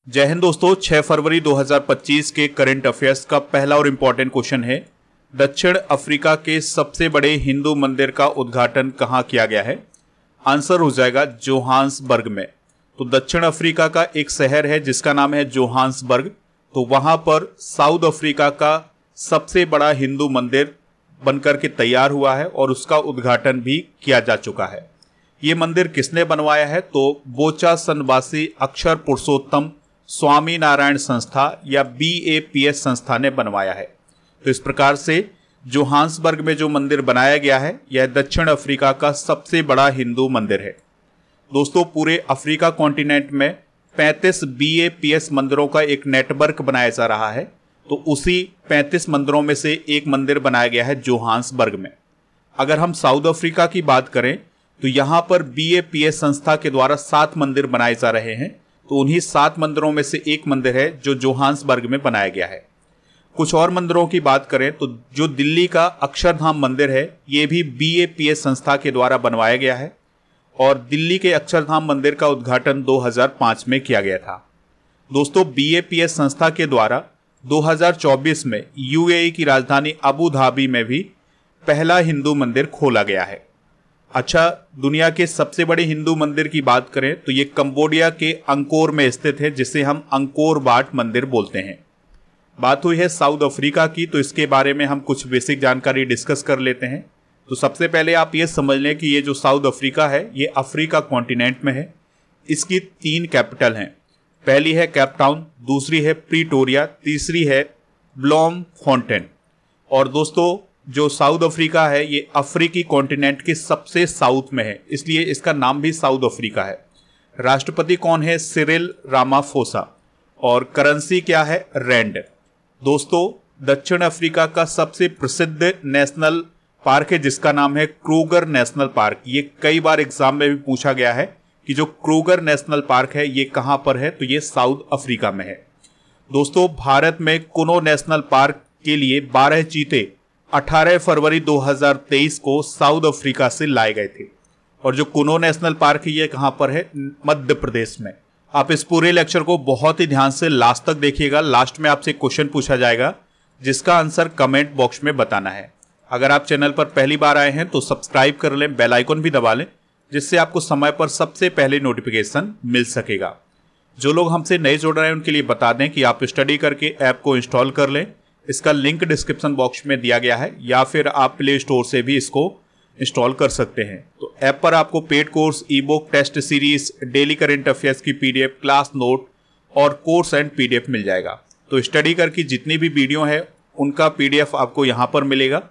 जय हिंद दोस्तों। 6 फरवरी 2025 के करंट अफेयर्स का पहला और इम्पॉर्टेंट क्वेश्चन है, दक्षिण अफ्रीका के सबसे बड़े हिंदू मंदिर का उद्घाटन कहाँ किया गया है। आंसर हो जाएगा जोहान्सबर्ग में। तो दक्षिण अफ्रीका का एक शहर है जिसका नाम है जोहान्सबर्ग। तो वहां पर साउथ अफ्रीका का सबसे बड़ा हिंदू मंदिर बनकर के तैयार हुआ है और उसका उद्घाटन भी किया जा चुका है। ये मंदिर किसने बनवाया है? तो बोचा सनवासी अक्षर पुरुषोत्तम स्वामी नारायण संस्था या BAPS संस्था ने बनवाया है। तो इस प्रकार से जोहान्सबर्ग में जो मंदिर बनाया गया है यह दक्षिण अफ्रीका का सबसे बड़ा हिंदू मंदिर है। दोस्तों, पूरे अफ्रीका कॉन्टिनेंट में 35 BAPS मंदिरों का एक नेटवर्क बनाया जा रहा है। तो उसी 35 मंदिरों में से एक मंदिर बनाया गया है जोहान्सबर्ग में। अगर हम साउथ अफ्रीका की बात करें तो यहाँ पर BAPS संस्था के द्वारा 7 मंदिर बनाए जा रहे हैं। तो उन्हीं 7 मंदिरों में से एक मंदिर है जो जोहान्सबर्ग में बनाया गया है। कुछ और मंदिरों की बात करें तो जो दिल्ली का अक्षरधाम मंदिर है ये भी BAPS संस्था के द्वारा बनवाया गया है और दिल्ली के अक्षरधाम मंदिर का उद्घाटन 2005 में किया गया था। दोस्तों, BAPS संस्था के द्वारा 2024 में UAE की राजधानी अबू धाबी में भी पहला हिंदू मंदिर खोला गया है। अच्छा, दुनिया के सबसे बड़े हिंदू मंदिर की बात करें तो ये कंबोडिया के अंकोर में स्थित है जिसे हम अंकोर वाट मंदिर बोलते हैं। बात हुई है साउथ अफ्रीका की, तो इसके बारे में हम कुछ बेसिक जानकारी डिस्कस कर लेते हैं। तो सबसे पहले आप ये समझ लें कि ये जो साउथ अफ्रीका है ये अफ्रीका कॉन्टिनेंट में है। इसकी 3 कैपिटल हैं। पहली है केप टाउन, दूसरी है प्रीटोरिया, तीसरी है ब्लॉमफोंटेन। और दोस्तों, जो साउथ अफ्रीका है ये अफ्रीकी कॉन्टिनेंट के सबसे साउथ में है, इसलिए इसका नाम भी साउथ अफ्रीका है। राष्ट्रपति कौन है? Cyril Ramaphosa. और करेंसी क्या है? रैंड। दोस्तों, दक्षिण अफ्रीका का सबसे प्रसिद्ध नेशनल पार्क है जिसका नाम है क्रूगर नेशनल पार्क। ये कई बार एग्जाम में भी पूछा गया है कि जो क्रूगर नेशनल पार्क है ये कहां पर है, तो ये साउथ अफ्रीका में है। दोस्तों, भारत में कुनो नेशनल पार्क के लिए 12 चीते 18 फरवरी 2023 को साउथ अफ्रीका से लाए गए थे। और जो कुनो नेशनल पार्क है ये कहां पर है? मध्य प्रदेश में। आप इस पूरे लेक्चर को बहुत ही ध्यान से लास्ट तक देखिएगा। लास्ट में आपसे क्वेश्चन पूछा जाएगा जिसका आंसर कमेंट बॉक्स में बताना है। अगर आप चैनल पर पहली बार आए हैं तो सब्सक्राइब कर लें, बेल आइकन भी दबा लें जिससे आपको समय पर सबसे पहले नोटिफिकेशन मिल सकेगा। जो लोग हमसे नए जुड़ रहे हैं उनके लिए बता दें कि आप स्टडी करके ऐप को इंस्टॉल कर लें। इसका लिंक डिस्क्रिप्शन बॉक्स में दिया गया है या फिर आप प्ले स्टोर से भी इसको इंस्टॉल कर सकते हैं। तो ऐप पर आपको paid course, e book, test series, daily current affairs की PDF, क्लास नोट और कोर्स एंड PDF मिल जाएगा। तो स्टडी करके जितनी भी वीडियो है उनका PDF आपको यहाँ पर मिलेगा।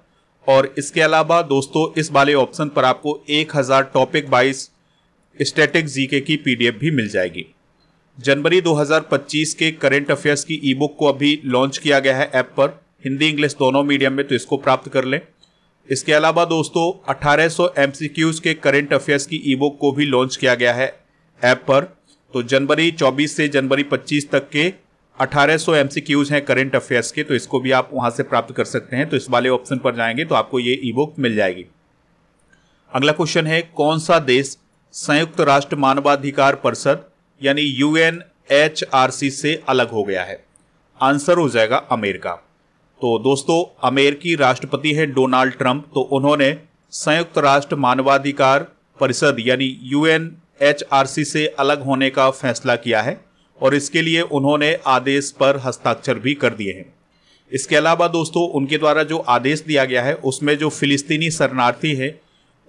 और इसके अलावा दोस्तों, इस वाले ऑप्शन पर आपको 1000 टॉपिक वाइज स्टैटिक GK की PDF भी मिल जाएगी। जनवरी 2025 के करंट अफेयर्स की ई बुक को अभी लॉन्च किया गया है ऐप पर, हिंदी इंग्लिश दोनों मीडियम में, तो इसको प्राप्त कर लें। इसके अलावा दोस्तों 1800 MCQs के करंट अफेयर्स की ई बुक को भी लॉन्च किया गया है ऐप पर। तो जनवरी 24 से जनवरी 25 तक के 1800 MCQs हैं करंट अफेयर्स के, तो इसको भी आप वहां से प्राप्त कर सकते हैं। तो इस वाले ऑप्शन पर जाएंगे तो आपको ये ई बुक मिल जाएगी। अगला क्वेश्चन है, कौन सा देश संयुक्त राष्ट्र मानवाधिकार परिषद यानी UNHRC से अलग हो गया है? आंसर हो जाएगा अमेरिका। तो दोस्तों, अमेरिकी राष्ट्रपति है डोनाल्ड ट्रंप। तो उन्होंने संयुक्त राष्ट्र मानवाधिकार परिषद यानी UNHRC से अलग होने का फैसला किया है और इसके लिए उन्होंने आदेश पर हस्ताक्षर भी कर दिए हैं। इसके अलावा दोस्तों, उनके द्वारा जो आदेश दिया गया है उसमें जो फिलिस्तीनी शरणार्थी है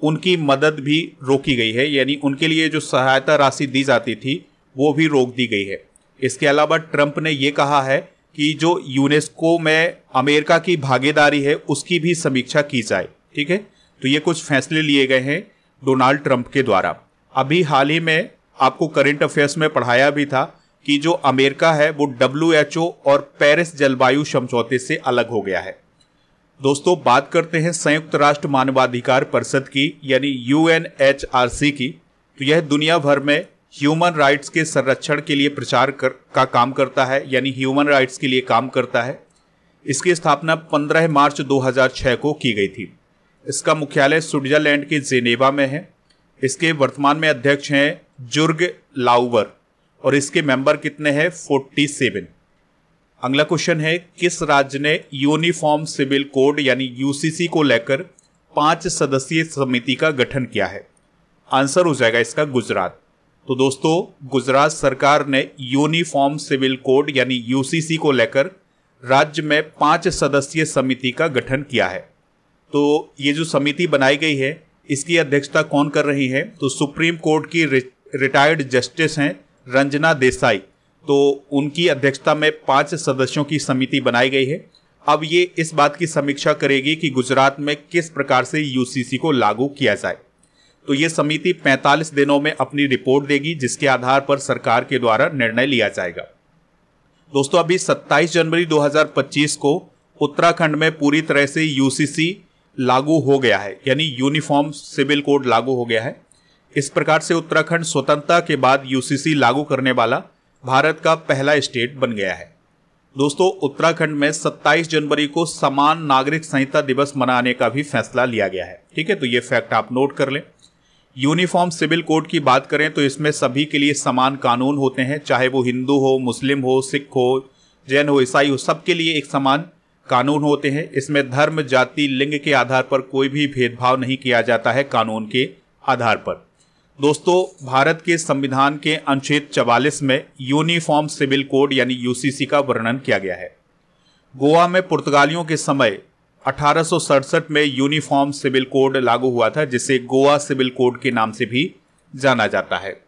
उनकी मदद भी रोकी गई है, यानी उनके लिए जो सहायता राशि दी जाती थी वो भी रोक दी गई है। इसके अलावा ट्रंप ने ये कहा है कि जो यूनेस्को में अमेरिका की भागीदारी है उसकी भी समीक्षा की जाए। ठीक है, तो ये कुछ फैसले लिए गए हैं डोनाल्ड ट्रंप के द्वारा। अभी हाल ही में आपको करंट अफेयर्स में पढ़ाया भी था कि जो अमेरिका है वो WHO और पेरिस जलवायु समझौते से अलग हो गया है। दोस्तों, बात करते हैं संयुक्त राष्ट्र मानवाधिकार परिषद की यानी UNHRC की। तो यह दुनिया भर में ह्यूमन राइट्स के संरक्षण के लिए प्रचार का काम करता है, यानी ह्यूमन राइट्स के लिए काम करता है। इसकी स्थापना 15 मार्च 2006 को की गई थी। इसका मुख्यालय स्विट्जरलैंड के जेनेवा में है। इसके वर्तमान में अध्यक्ष हैं जुर्ग लाउवर और इसके मेंबर कितने हैं? 47। अगला क्वेश्चन है, किस राज्य ने यूनिफॉर्म सिविल कोड यानी यूसीसी को लेकर 5 सदस्यीय समिति का गठन किया है? आंसर हो जाएगा इसका गुजरात। तो दोस्तों, गुजरात सरकार ने यूनिफॉर्म सिविल कोड यानी यूसीसी को लेकर राज्य में 5 सदस्यीय समिति का गठन किया है। तो ये जो समिति बनाई गई है, इसकी अध्यक्षता कौन कर रही है? तो सुप्रीम कोर्ट की रिटायर्ड जस्टिस हैं रंजना देसाई। तो उनकी अध्यक्षता में 5 सदस्यों की समिति बनाई गई है। अब ये इस बात की समीक्षा करेगी कि गुजरात में किस प्रकार से यूसीसी को लागू किया जाए। तो ये समिति 45 दिनों में अपनी रिपोर्ट देगी, जिसके आधार पर सरकार के द्वारा निर्णय लिया जाएगा। दोस्तों, अभी 27 जनवरी 2025 को उत्तराखंड में पूरी तरह से यूसीसी लागू हो गया है, यानी यूनिफॉर्म सिविल कोड लागू हो गया है। इस प्रकार से उत्तराखंड स्वतंत्रता के बाद यूसीसी लागू करने वाला भारत का पहला स्टेट बन गया है। दोस्तों, उत्तराखंड में 27 जनवरी को समान नागरिक संहिता दिवस मनाने का भी फैसला लिया गया है। ठीक है, तो ये फैक्ट आप नोट कर लें। यूनिफॉर्म सिविल कोड की बात करें तो इसमें सभी के लिए समान कानून होते हैं, चाहे वो हिंदू हो, मुस्लिम हो, सिख हो, जैन हो, ईसाई हो, सबके लिए एक समान कानून होते हैं। इसमें धर्म, जाति, लिंग के आधार पर कोई भी भेदभाव नहीं किया जाता है कानून के आधार पर। दोस्तों, भारत के संविधान के अनुच्छेद 44 में यूनिफॉर्म सिविल कोड यानी यूसीसी का वर्णन किया गया है। गोवा में पुर्तगालियों के समय 1867 में यूनिफॉर्म सिविल कोड लागू हुआ था, जिसे गोवा सिविल कोड के नाम से भी जाना जाता है।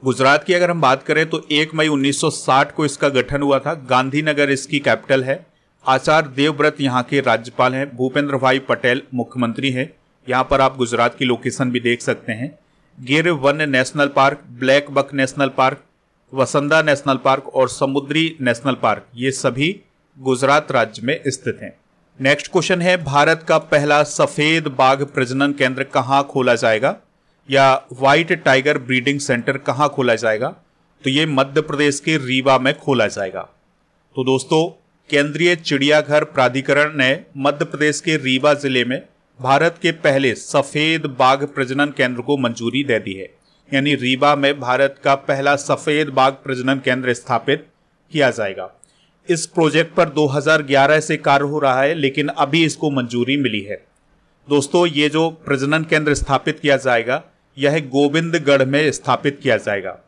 गुजरात की अगर हम बात करें तो 1 मई 1960 को इसका गठन हुआ था। गांधीनगर इसकी कैपिटल है। आचार्य देवव्रत यहाँ के राज्यपाल हैं। भूपेंद्र भाई पटेल मुख्यमंत्री हैं। यहाँ पर आप गुजरात की लोकेशन भी देख सकते हैं। गिर वन्य national park, black buck national park, वसंदा नेशनल पार्क और समुद्री नेशनल पार्क, ये सभी गुजरात राज्य में स्थित हैं। नेक्स्ट क्वेश्चन है, भारत का पहला सफेद बाघ प्रजनन केंद्र कहाँ खोला जाएगा, या व्हाइट टाइगर ब्रीडिंग सेंटर कहाँ खोला जाएगा? तो ये मध्य प्रदेश के रीवा में खोला जाएगा। तो दोस्तों, केंद्रीय चिड़ियाघर प्राधिकरण ने मध्य प्रदेश के रीवा जिले में भारत के पहले सफेद बाघ प्रजनन केंद्र को मंजूरी दे दी है। यानी रीवा में भारत का पहला सफेद बाघ प्रजनन केंद्र स्थापित किया जाएगा। इस प्रोजेक्ट पर 2011 से कार्य हो रहा है, लेकिन अभी इसको मंजूरी मिली है। दोस्तों, ये जो प्रजनन केंद्र स्थापित किया जाएगा, यह गोविंदगढ़ में स्थापित किया जाएगा।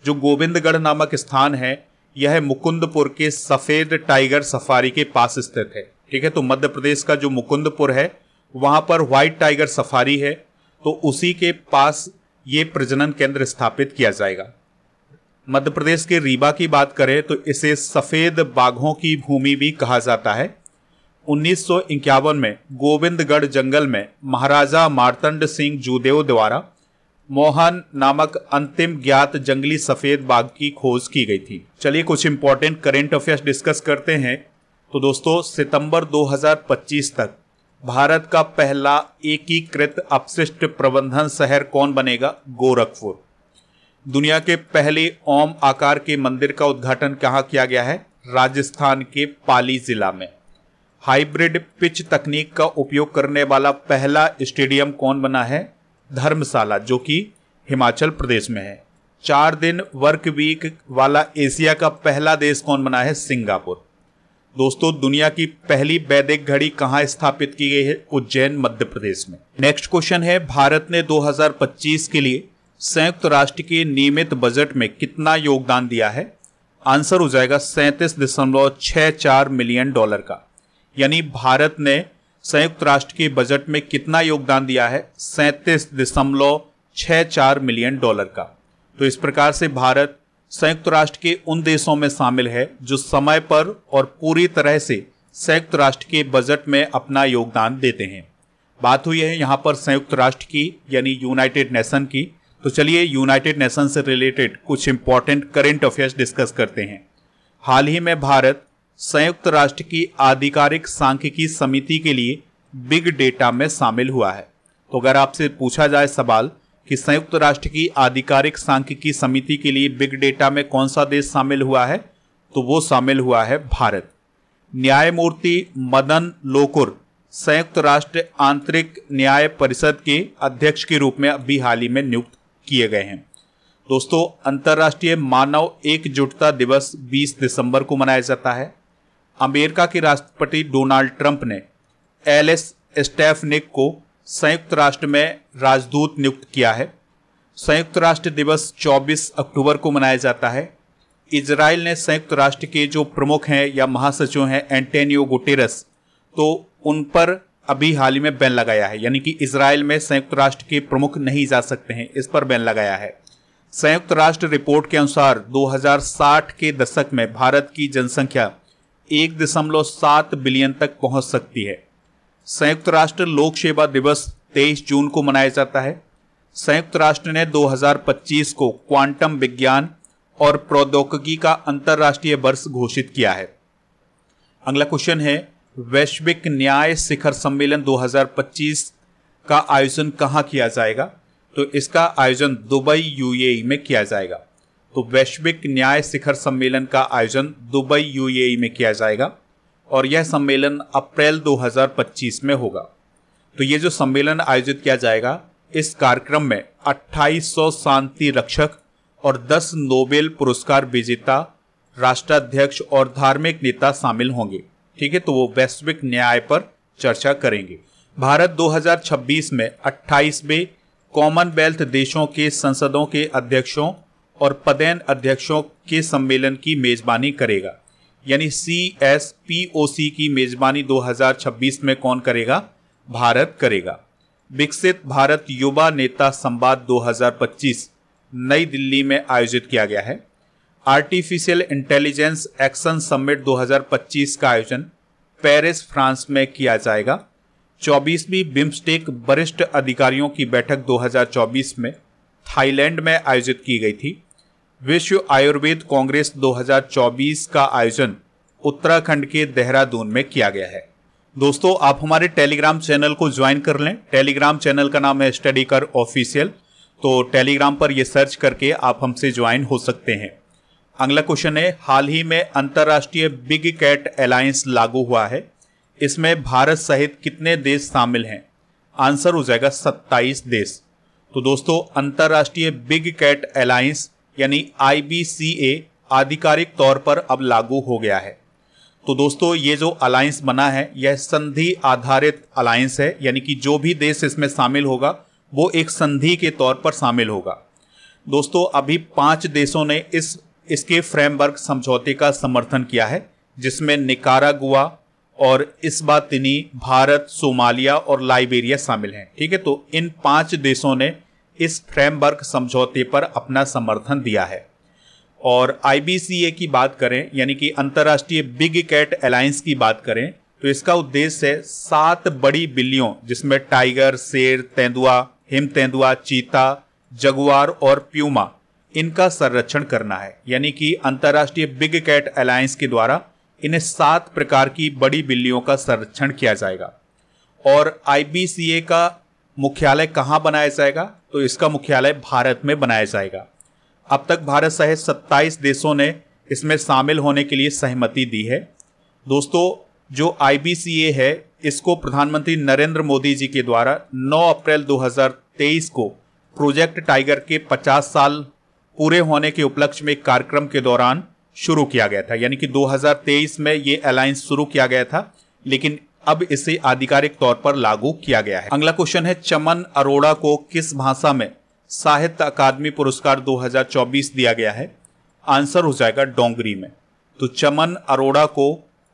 जो गोविंदगढ़ नामक स्थान है, यह मुकुंदपुर के सफेद टाइगर सफारी के पास स्थित है। ठीक है, तो मध्य प्रदेश का जो मुकुंदपुर है, वहां पर व्हाइट टाइगर सफारी है, तो उसी के पास ये प्रजनन केंद्र स्थापित किया जाएगा। मध्य प्रदेश के रीवा की बात करें तो इसे सफेद बाघों की भूमि भी कहा जाता है। 1951 में गोविंदगढ़ जंगल में महाराजा मार्तंड सिंह जूदेव द्वारा मोहन नामक अंतिम ज्ञात जंगली सफेद बाघ की खोज की गई थी। चलिए कुछ इंपॉर्टेंट करंट अफेयर्स डिस्कस करते हैं। तो दोस्तों, सितंबर 2025 तक भारत का पहला एकीकृत अपशिष्ट प्रबंधन शहर कौन बनेगा? गोरखपुर। दुनिया के पहले ओम आकार के मंदिर का उद्घाटन कहाँ किया गया है? राजस्थान के पाली जिला में। हाइब्रिड पिच तकनीक का उपयोग करने वाला पहला स्टेडियम कौन बना है? धर्मशाला, जो कि हिमाचल प्रदेश में है। 4 दिन वर्क वीक वाला एशिया का पहला देश कौन बना है? सिंगापुर। दोस्तों, दुनिया की पहली वैदिक घड़ी कहाँ स्थापित की गई है? उज्जैन, मध्य प्रदेश में। नेक्स्ट क्वेश्चन है, भारत ने 2025 के लिए संयुक्त राष्ट्र के नियमित बजट में कितना योगदान दिया है? आंसर हो जाएगा 37.64 मिलियन डॉलर का। यानी भारत ने संयुक्त राष्ट्र के बजट में कितना योगदान दिया है? 37.64 मिलियन डॉलर का। तो इस प्रकार से भारत संयुक्त राष्ट्र के उन देशों में शामिल है जो समय पर और पूरी तरह से संयुक्त राष्ट्र के बजट में अपना योगदान देते हैं। बात हुई है यहाँ पर संयुक्त राष्ट्र की, यानी यूनाइटेड नेशन की। तो चलिए यूनाइटेड नेशन से रिलेटेड कुछ इंपॉर्टेंट करंट अफेयर्स डिस्कस करते हैं। हाल ही में भारत संयुक्त राष्ट्र की आधिकारिक सांख्यिकी समिति के लिए बिग डेटा में शामिल हुआ है। तो अगर आपसे पूछा जाए सवाल कि संयुक्त राष्ट्र की आधिकारिक सांख्यिकी समिति के लिए बिग डेटा में कौन सा देश शामिल हुआ है, तो वो शामिल हुआ है भारत। न्यायमूर्ति मदन लोकुर संयुक्त राष्ट्र आंतरिक न्याय परिषद के अध्यक्ष के रूप में अभी हाल ही में नियुक्त किए गए हैं। दोस्तों, अंतर्राष्ट्रीय मानव एकजुटता दिवस 20 दिसंबर को मनाया जाता है। अमेरिका के राष्ट्रपति डोनाल्ड ट्रंप ने एलिस स्टेफनिक को संयुक्त राष्ट्र में राजदूत नियुक्त किया है। संयुक्त राष्ट्र दिवस 24 अक्टूबर को मनाया जाता है। इजराइल ने संयुक्त राष्ट्र के जो प्रमुख हैं या महासचिव हैं एंटोनियो गुटेरस, तो उन पर अभी हाल ही में बैन लगाया है, यानी कि इजराइल में संयुक्त राष्ट्र के प्रमुख नहीं जा सकते हैं, इस पर बैन लगाया है। संयुक्त राष्ट्र रिपोर्ट के अनुसार 2060 के दशक में भारत की जनसंख्या 1.7 बिलियन तक पहुंच सकती है। संयुक्त राष्ट्र लोक सेवा दिवस 23 जून को मनाया जाता है। संयुक्त राष्ट्र ने 2025 को क्वांटम विज्ञान और प्रौद्योगिकी का अंतर्राष्ट्रीय वर्ष घोषित किया है। अगला क्वेश्चन है, वैश्विक न्याय शिखर सम्मेलन 2025 का आयोजन कहाँ किया जाएगा? तो इसका आयोजन दुबई यूएई में किया जाएगा। तो वैश्विक न्याय शिखर सम्मेलन का आयोजन दुबई यूएई में किया जाएगा और यह सम्मेलन अप्रैल 2025 में होगा। तो ये जो सम्मेलन आयोजित किया जाएगा, इस कार्यक्रम में 2800 शांति रक्षक और 10 नोबेल पुरस्कार विजेता राष्ट्राध्यक्ष और धार्मिक नेता शामिल होंगे। ठीक है, तो वो वैश्विक न्याय पर चर्चा करेंगे। भारत 2026 में 28वें कॉमनवेल्थ देशों के संसदों के अध्यक्षों और पदेन अध्यक्षों के सम्मेलन की मेजबानी करेगा, यानी CSPOC की मेजबानी 2026 में कौन करेगा? भारत करेगा। विकसित भारत युवा नेता संवाद 2025 नई दिल्ली में आयोजित किया गया है। आर्टिफिशियल इंटेलिजेंस एक्शन समिट 2025 का आयोजन पेरिस, फ्रांस में किया जाएगा। 24वीं बिम्स्टेक वरिष्ठ अधिकारियों की बैठक 2024 में थाईलैंड में आयोजित की गई थी। विश्व आयुर्वेद कांग्रेस 2024 का आयोजन उत्तराखंड के देहरादून में किया गया है। दोस्तों, आप हमारे टेलीग्राम चैनल को ज्वाइन कर लें। टेलीग्राम चैनल का नाम है स्टडी कर ऑफिशियल। तो टेलीग्राम पर यह सर्च करके आप हमसे ज्वाइन हो सकते हैं। अगला क्वेश्चन है, हाल ही में अंतर्राष्ट्रीय बिग कैट अलायंस लागू हुआ है, इसमें भारत सहित कितने देश शामिल हैं? आंसर हो जाएगा 27 देश। तो दोस्तों, अंतर्राष्ट्रीय बिग कैट अलायंस यानी IBCA आधिकारिक तौर पर अब लागू हो गया है। तो दोस्तों, ये जो अलायंस बना है यह संधि आधारित अलायंस है, यानी कि जो भी देश इसमें शामिल होगा वो एक संधि के तौर पर शामिल होगा। दोस्तों, अभी 5 देशों ने इसके फ्रेमवर्क समझौते का समर्थन किया है, जिसमें निकारागुआ और इस्वातिनी, भारत, सोमालिया और लाइबेरिया शामिल हैं। ठीक है, तो इन 5 देशों ने इस फ्रेमवर्क समझौते पर अपना समर्थन दिया है। और IBCA की बात करें, यानी कि अंतर्राष्ट्रीय बिग कैट अलायंस की बात करें, तो इसका उद्देश्य है 7 बड़ी बिल्लियों, जिसमें टाइगर, शेर, तेंदुआ, हिम तेंदुआ, चीता, जगुआर और प्यूमा, इनका संरक्षण करना है। यानी कि अंतर्राष्ट्रीय बिग कैट अलायंस के द्वारा इन्हें 7 प्रकार की बड़ी बिल्लियों का संरक्षण किया जाएगा। और IBCA का मुख्यालय कहाँ बनाया जाएगा? तो इसका मुख्यालय भारत में बनाया जाएगा। अब तक भारत सहित 27 देशों ने इसमें शामिल होने के लिए सहमति दी है। दोस्तों, जो IBCA है इसको प्रधानमंत्री नरेंद्र मोदी जी के द्वारा 9 अप्रैल 2023 को प्रोजेक्ट टाइगर के 50 साल पूरे होने के उपलक्ष्य में एक कार्यक्रम के दौरान शुरू किया गया था। यानी कि 2023 में ये अलायंस शुरू किया गया था, लेकिन अब इसे आधिकारिक तौर पर लागू किया गया है। अगला क्वेश्चन है, चमन अरोड़ा को किस भाषा में साहित्य अकादमी पुरस्कार 2024 दिया गया है? आंसर हो जाएगा डोंगरी में। तो चमन अरोड़ा को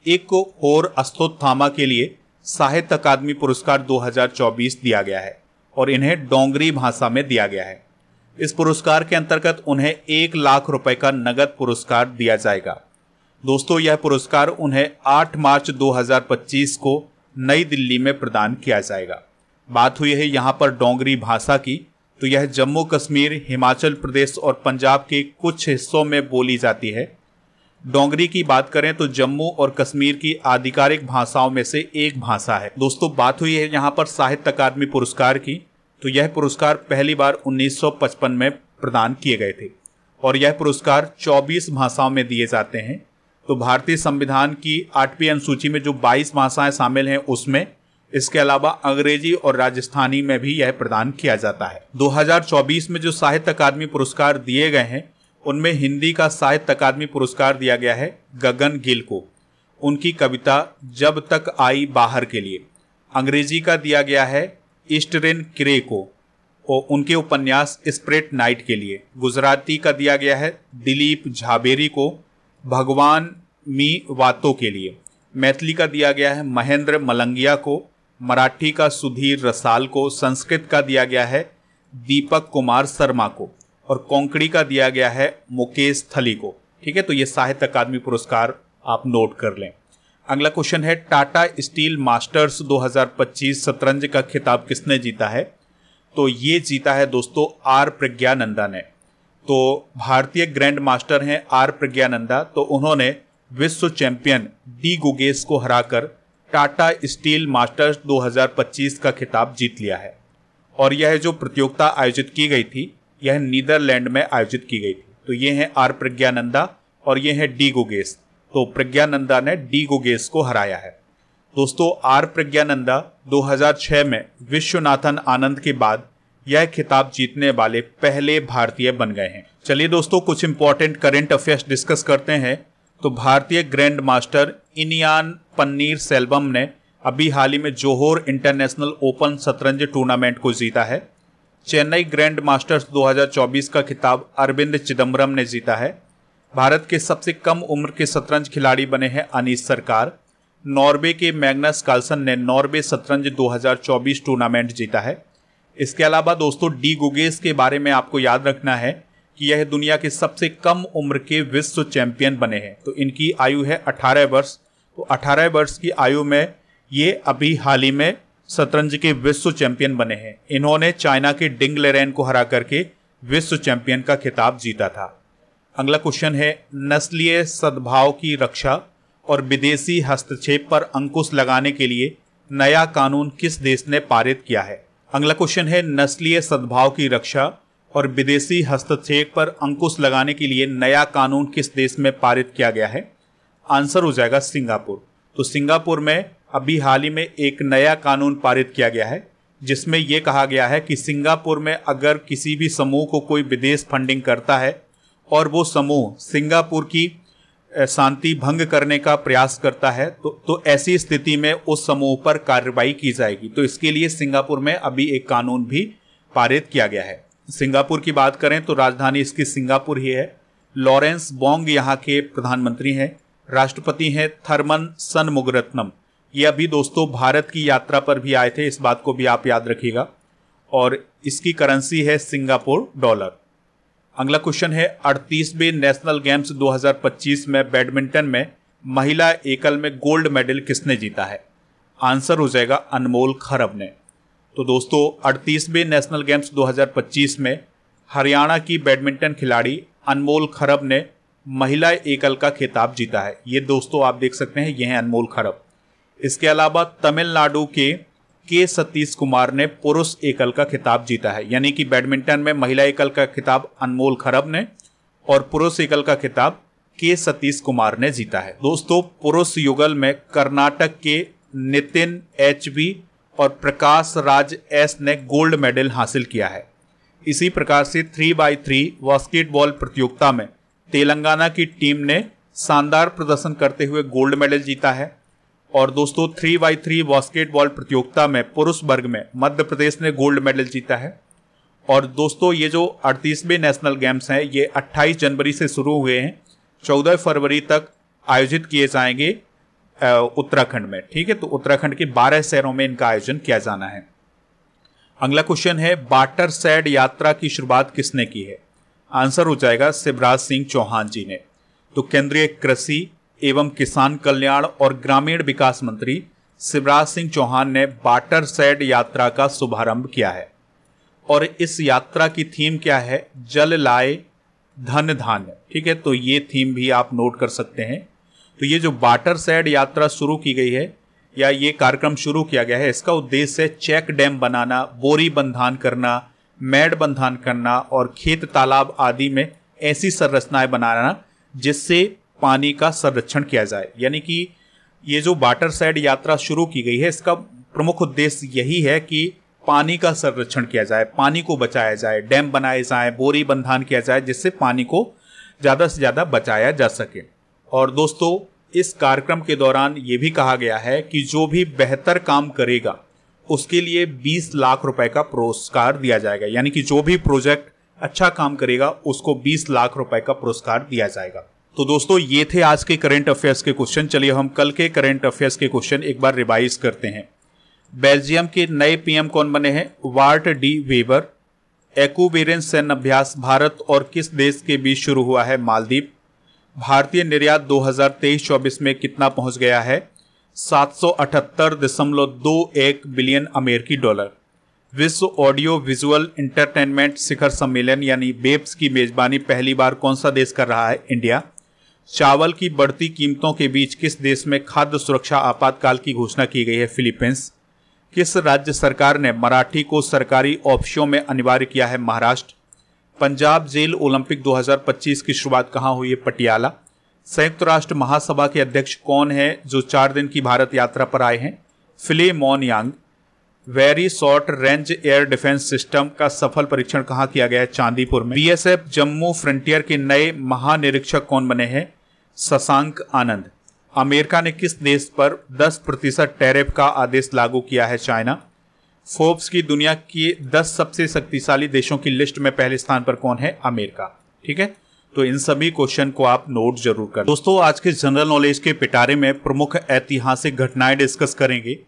एक और अश्वत्थामा के लिए साहित्य अकादमी पुरस्कार 2024 दिया गया है और इन्हें डोंगरी भाषा में दिया गया है। इस पुरस्कार के अंतर्गत उन्हें 1 लाख रुपए का नगद पुरस्कार दिया जाएगा। दोस्तों, यह पुरस्कार उन्हें 8 मार्च 2025 को नई दिल्ली में प्रदान किया जाएगा। बात हुई है यहाँ पर डोंगरी भाषा की, तो यह जम्मू कश्मीर, हिमाचल प्रदेश और पंजाब के कुछ हिस्सों में बोली जाती है। डोंगरी की बात करें तो जम्मू और कश्मीर की आधिकारिक भाषाओं में से एक भाषा है। दोस्तों, बात हुई है यहाँ पर साहित्य अकादमी पुरस्कार की, तो यह पुरस्कार पहली बार 1955 में प्रदान किए गए थे और यह पुरस्कार 24 भाषाओं में दिए जाते हैं। तो भारतीय संविधान की 8वीं अनुसूची में जो 22 भाषाएं शामिल हैं उसमें इसके अलावा अंग्रेजी और राजस्थानी में भी यह प्रदान किया जाता है। 2024 में जो साहित्य अकादमी पुरस्कार दिए गए हैं उनमें हिंदी का साहित्य अकादमी पुरस्कार दिया गया है गगन गिल को, उनकी कविता जब तक आई बाहर के लिए। अंग्रेजी का दिया गया है ईस्टरिन क्रे को और उनके उपन्यास स्प्रेट नाइट के लिए। गुजराती का दिया गया है दिलीप झाबेरी को भगवान मी वातों के लिए। मैथिली का दिया गया है महेंद्र मलंगिया को। मराठी का सुधीर रसाल को। संस्कृत का दिया गया है दीपक कुमार शर्मा को और कोंकणी का दिया गया है मुकेश थली को। ठीक है, तो ये साहित्य अकादमी पुरस्कार आप नोट कर लें। अगला क्वेश्चन है टाटा स्टील मास्टर्स 2025 शतरंज का खिताब किसने जीता है? तो ये जीता है दोस्तों आर प्रज्ञानंदा ने। तो भारतीय ग्रैंड मास्टर हैं आर प्रज्ञानंदा, तो उन्होंने विश्व चैंपियन डी गुगेस को हराकर टाटा स्टील मास्टर्स 2025 का खिताब जीत लिया है। और यह जो प्रतियोगिता आयोजित की गई थी यह नीदरलैंड में आयोजित की गई थी। तो ये हैं आर प्रज्ञानंदा और ये हैं डी गुगेस। तो प्रज्ञानंदा ने डी गुगेस को हराया है। दोस्तों आर प्रज्ञानंदा 2006 में विश्वनाथन आनंद के बाद यह खिताब जीतने वाले पहले भारतीय बन गए हैं। चलिए दोस्तों कुछ इंपॉर्टेंट करंट अफेयर्स डिस्कस करते हैं। तो भारतीय ग्रैंड मास्टर इनियान पन्नीर सेल्वम ने अभी हाल ही में जोहोर इंटरनेशनल ओपन शतरंज टूर्नामेंट को जीता है। चेन्नई ग्रैंड मास्टर्स 2024 का खिताब अरविंद चिदम्बरम ने जीता है। भारत के सबसे कम उम्र के शतरंज खिलाड़ी बने हैं अनीश सरकार। नॉर्वे के मैग्नस कार्लसन ने नॉर्वे शतरंज 2024 टूर्नामेंट जीता है। इसके अलावा दोस्तों डी गुगेस के बारे में आपको याद रखना है कि यह दुनिया के सबसे कम उम्र के विश्व चैंपियन बने हैं। तो इनकी आयु है 18 वर्ष। तो 18 वर्ष की आयु में ये अभी हाल ही में शतरंज के विश्व चैंपियन बने हैं। इन्होंने चाइना के डिंग लेरेन को हरा करके विश्व चैंपियन का खिताब जीता था। अगला क्वेश्चन है नस्लीय सद्भाव की रक्षा और विदेशी हस्तक्षेप पर अंकुश लगाने के लिए नया कानून किस देश ने पारित किया है? अगला क्वेश्चन है नस्लीय सद्भाव की रक्षा और विदेशी हस्तक्षेप पर अंकुश लगाने के लिए नया कानून किस देश में पारित किया गया है? आंसर हो जाएगा सिंगापुर। तो सिंगापुर में अभी हाल ही में एक नया कानून पारित किया गया है जिसमें यह कहा गया है कि सिंगापुर में अगर किसी भी समूह को कोई विदेश फंडिंग करता है और वो समूह सिंगापुर की शांति भंग करने का प्रयास करता है तो ऐसी स्थिति में उस समूह पर कार्रवाई की जाएगी। तो इसके लिए सिंगापुर में अभी एक कानून भी पारित किया गया है। सिंगापुर की बात करें तो राजधानी इसकी सिंगापुर ही है। लॉरेंस बोंग यहाँ के प्रधानमंत्री हैं। राष्ट्रपति हैं थर्मन सनमुगरत्नम। ये अभी दोस्तों भारत की यात्रा पर भी आए थे, इस बात को भी आप याद रखिएगा। और इसकी करेंसी है सिंगापुर डॉलर। अगला क्वेश्चन है 38वें नेशनल गेम्स 2025 में बैडमिंटन में महिला एकल में गोल्ड मेडल किसने जीता है? आंसर हो जाएगा अनमोल खरब ने। तो दोस्तों 38वें नेशनल गेम्स 2025 में हरियाणा की बैडमिंटन खिलाड़ी अनमोल खरब ने महिला एकल का खिताब जीता है। ये दोस्तों आप देख सकते हैं, ये हैं अनमोल खरब। इसके अलावा तमिलनाडु के सतीश कुमार ने पुरुष एकल का खिताब जीता है। यानी कि बैडमिंटन में महिला एकल का खिताब अनमोल खरब ने और पुरुष एकल का खिताब के सतीश कुमार ने जीता है। दोस्तों पुरुष युगल में कर्नाटक के नितिन एचबी और प्रकाश राज एस ने गोल्ड मेडल हासिल किया है। इसी प्रकार से 3x3 बास्केटबॉल प्रतियोगिता में तेलंगाना की टीम ने शानदार प्रदर्शन करते हुए गोल्ड मेडल जीता है। और दोस्तों 3x3 बास्केटबॉल प्रतियोगिता में पुरुष वर्ग में मध्य प्रदेश ने गोल्ड मेडल जीता है। और दोस्तों ये जो 38वें नेशनल गेम्स हैं ये 28 जनवरी से शुरू हुए हैं, 14 फरवरी तक आयोजित किए जाएंगे उत्तराखंड में। ठीक है, तो उत्तराखंड के 12 शहरों में इनका आयोजन किया जाना है। अगला क्वेश्चन है वाटरशेड यात्रा की शुरुआत किसने की है? आंसर हो जाएगा शिवराज सिंह चौहान जी ने। तो केंद्रीय कृषि एवं किसान कल्याण और ग्रामीण विकास मंत्री शिवराज सिंह चौहान ने वाटरशेड यात्रा का शुभारंभ किया है। और इस यात्रा की थीम क्या है? जल लाए धन धान्य। ठीक है, तो ये थीम भी आप नोट कर सकते हैं। तो ये जो वाटरशेड यात्रा शुरू की गई है या ये कार्यक्रम शुरू किया गया है, इसका उद्देश्य है चेक डैम बनाना, बोरी बंधान करना, मैड बंधान करना और खेत तालाब आदि में ऐसी संरचनाएं बनाना जिससे पानी का संरक्षण किया जाए। यानी कि ये जो वाटरशेड यात्रा शुरू की गई है इसका प्रमुख उद्देश्य यही है कि पानी का संरक्षण किया जाए, पानी को बचाया जाए, डैम बनाए जाए, बोरी बंधान किया जाए, जिससे पानी को ज़्यादा से ज़्यादा बचाया जा सके। और दोस्तों, इस कार्यक्रम के दौरान ये भी कहा गया है कि जो भी बेहतर काम करेगा उसके लिए 20 लाख रुपए का पुरस्कार दिया जाएगा। यानी कि जो भी प्रोजेक्ट अच्छा काम करेगा उसको 20 लाख रुपए का पुरस्कार दिया जाएगा। तो दोस्तों, ये थे आज के करंट अफेयर्स के क्वेश्चन। चलिए हम कल के करंट अफेयर्स के क्वेश्चन एक बार रिवाइज करते हैं। बेल्जियम के नए पीएम कौन बने हैं? Ward D weber. एक्यूबेरेंस सैन्य अभ्यास भारत और किस देश के बीच शुरू हुआ है? मालदीव। भारतीय निर्यात 2023-24 में कितना पहुंच गया है? 778.21 बिलियन अमेरिकी डॉलर। विश्व ऑडियो विजुअल इंटरटेनमेंट शिखर सम्मेलन यानी बेप्स की मेजबानी पहली बार कौन सा देश कर रहा है? इंडिया। चावल की बढ़ती कीमतों के बीच किस देश में खाद्य सुरक्षा आपातकाल की घोषणा की गई है? फिलीपींस। किस राज्य सरकार ने मराठी को सरकारी ऑफिसों में अनिवार्य किया है? महाराष्ट्र। पंजाब जेल ओलंपिक 2025 की शुरुआत कहाँ हुई है? पटियाला। संयुक्त राष्ट्र महासभा के अध्यक्ष कौन है जो 4 दिन की भारत यात्रा पर आए हैं? Philemon Yang. Very short range air defence system का सफल परीक्षण कहाँ किया गया है? चांदीपुर में। बीएसएफ जम्मू फ्रंटियर के नए महानिरीक्षक कौन बने हैं? शशांक आनंद। अमेरिका ने किस देश पर 10% टैरिफ का आदेश लागू किया है? चाइना। फोर्ब्स की दुनिया की 10 सबसे शक्तिशाली देशों की लिस्ट में पहले स्थान पर कौन है? अमेरिका। ठीक है, तो इन सभी क्वेश्चन को आप नोट जरूर करें। दोस्तों, आज के जनरल नॉलेज के पिटारे में प्रमुख ऐतिहासिक घटनाएं डिस्कस करेंगे।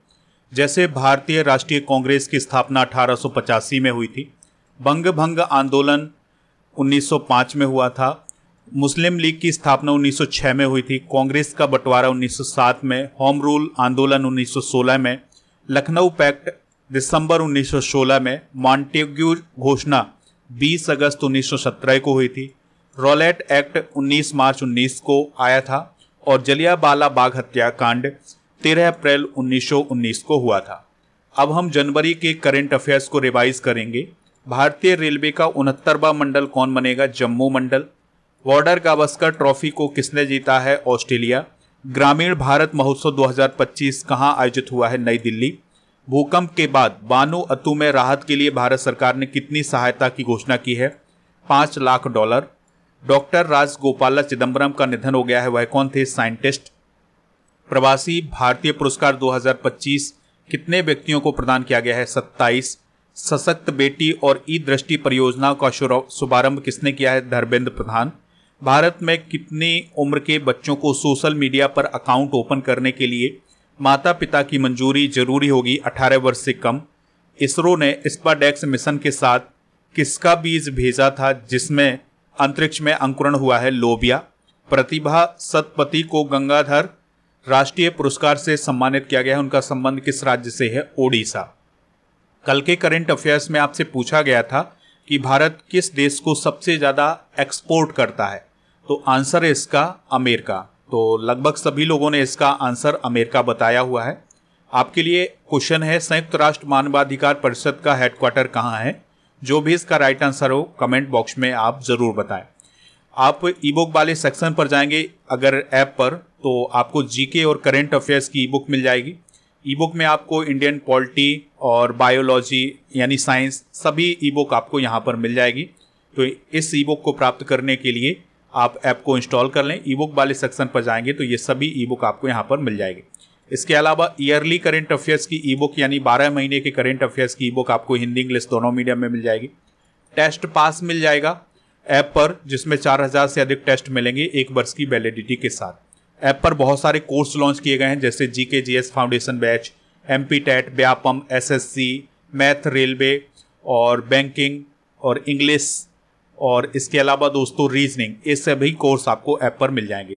जैसे भारतीय राष्ट्रीय कांग्रेस की स्थापना 1885 में हुई थी। बंग भंग आंदोलन 1905 में हुआ था। मुस्लिम लीग की स्थापना 1906 में हुई थी। कांग्रेस का बंटवारा 1907 में। होम रूल आंदोलन 1916 में। लखनऊ पैक्ट दिसंबर 1916 में। मॉन्टेग्यू घोषणा 20 अगस्त 1917 को हुई थी। रॉलेट एक्ट 19 मार्च 19 को आया था और जलियांवाला बाग हत्याकांड 13 अप्रैल 1919 को हुआ था। अब हम जनवरी के करंट अफेयर्स को रिवाइज करेंगे। भारतीय रेलवे का 69वां मंडल कौन बनेगा? जम्मू मंडल। बॉर्डर गावस्कर ट्रॉफी को किसने जीता है? ऑस्ट्रेलिया। ग्रामीण भारत महोत्सव 2025 कहां आयोजित हुआ है? नई दिल्ली। भूकंप के बाद वानुअतु में राहत के लिए भारत सरकार ने कितनी सहायता की घोषणा की है? $5 लाख। डॉक्टर राजगोपाल चिदम्बरम का निधन हो गया है, वह कौन थे? साइंटिस्ट। प्रवासी भारतीय पुरस्कार 2025 कितने व्यक्तियों को प्रदान किया गया है? 27। सशक्त बेटी और ई दृष्टि परियोजनाओं का शुभारंभ किसने किया है? धर्मेंद्र प्रधान। भारत में कितनी उम्र के बच्चों को सोशल मीडिया पर अकाउंट ओपन करने के लिए माता पिता की मंजूरी जरूरी होगी? 18 वर्ष से कम। इसरो ने स्पाडेक्स मिशन के साथ किसका बीज भेजा था जिसमें अंतरिक्ष में अंकुरण हुआ है? लोबिया। प्रतिभा सतपथी को गंगाधर राष्ट्रीय पुरस्कार से सम्मानित किया गया है, उनका संबंध किस राज्य से है? ओडिशा। कल के करंट अफेयर्स में आपसे पूछा गया था कि भारत किस देश को सबसे ज्यादा एक्सपोर्ट करता है, तो आंसर है इसका अमेरिका। तो लगभग सभी लोगों ने इसका आंसर अमेरिका बताया हुआ है। आपके लिए क्वेश्चन है, संयुक्त राष्ट्र मानवाधिकार परिषद का हेडक्वार्टर कहाँ है? जो भी इसका राइट आंसर हो कमेंट बॉक्स में आप जरूर बताएं। आप ई बुक वाले सेक्शन पर जाएंगे अगर ऐप पर, तो आपको जीके और करंट अफेयर्स की ई बुक मिल जाएगी। ई बुक में आपको इंडियन पॉलिटी और बायोलॉजी यानी साइंस सभी ई बुक आपको यहाँ पर मिल जाएगी। तो इस ई बुक को प्राप्त करने के लिए आप ऐप को इंस्टॉल कर लें। ई बुक वाले सेक्शन पर जाएंगे तो ये सभी ई बुक आपको यहाँ पर मिल जाएगी। इसके अलावा ईयरली करंट अफेयर्स की ई बुक यानी 12 महीने के करंट अफेयर्स की ई बुक आपको हिंदी इंग्लिश दोनों मीडियम में मिल जाएगी। टेस्ट पास मिल जाएगा ऐप पर, जिसमें 4000 से अधिक टेस्ट मिलेंगे 1 वर्ष की वैलिडिटी के साथ। ऐप पर बहुत सारे कोर्स लॉन्च किए गए हैं, जैसे GK GS foundation batch, MP TET, Vyapam, SSC, math, railway और बैंकिंग और इंग्लिश और इसके अलावा दोस्तों रीजनिंग, ये सभी कोर्स आपको ऐप पर मिल जाएंगे।